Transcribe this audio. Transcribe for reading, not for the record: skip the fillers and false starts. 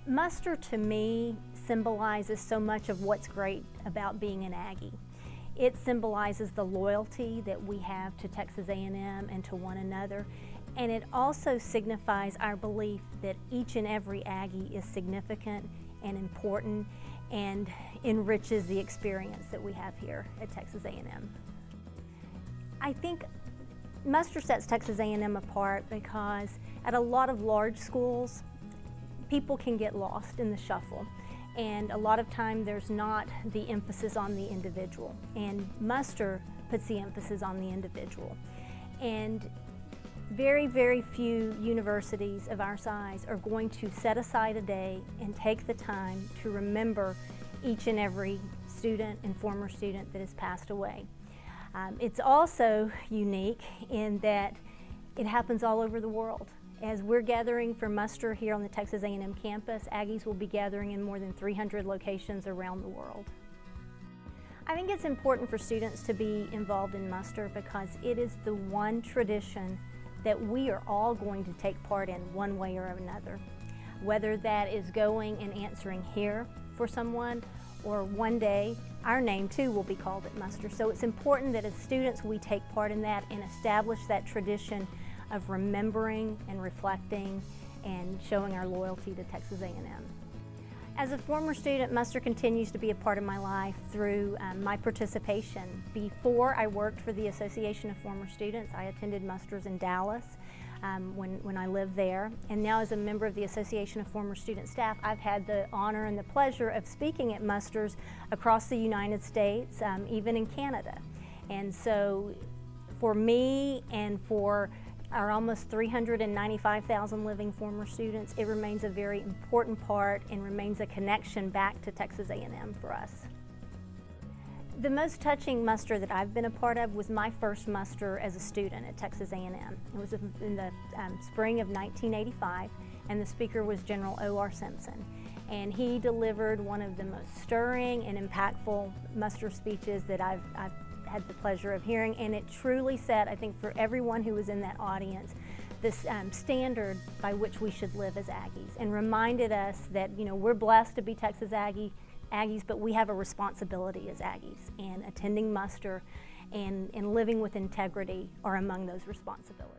Muster to me symbolizes so much of what's great about being an Aggie. It symbolizes the loyalty that we have to Texas A&M and to one another, and it also signifies our belief that each and every Aggie is significant and important and enriches the experience that we have here at Texas A&M. I think Muster sets Texas A&M apart because at a lot of large schools, people can get lost in the shuffle, and a lot of time there's not the emphasis on the individual, and Muster puts the emphasis on the individual. And very, very few universities of our size are going to set aside a day and take the time to remember each and every student and former student that has passed away. It's also unique in that it happens all over the world. As we're gathering for Muster here on the Texas A&M campus, Aggies will be gathering in more than 300 locations around the world. I think it's important for students to be involved in Muster because it is the one tradition that we are all going to take part in one way or another. Whether that is going and answering here for someone, or one day our name too will be called at Muster. So it's important that as students we take part in that and establish that tradition of remembering and reflecting and showing our loyalty to Texas A&M. As a former student, Muster continues to be a part of my life through my participation. Before I worked for the Association of Former Students, I attended Musters in Dallas when I lived there. And now as a member of the Association of Former Student Staff, I've had the honor and the pleasure of speaking at Musters across the United States, even in Canada. And so for me and for our almost 395,000 living former students, it remains a very important part and remains a connection back to Texas A&M for us. The most touching Muster that I've been a part of was my first Muster as a student at Texas A&M. It was in the spring of 1985, and the speaker was General O.R. Simpson. And he delivered one of the most stirring and impactful Muster speeches that I've had the pleasure of hearing, and it truly set, I think, for everyone who was in that audience, this standard by which we should live as Aggies, and reminded us that, you know, we're blessed to be Texas Aggies, but we have a responsibility as Aggies, and attending Muster and living with integrity are among those responsibilities.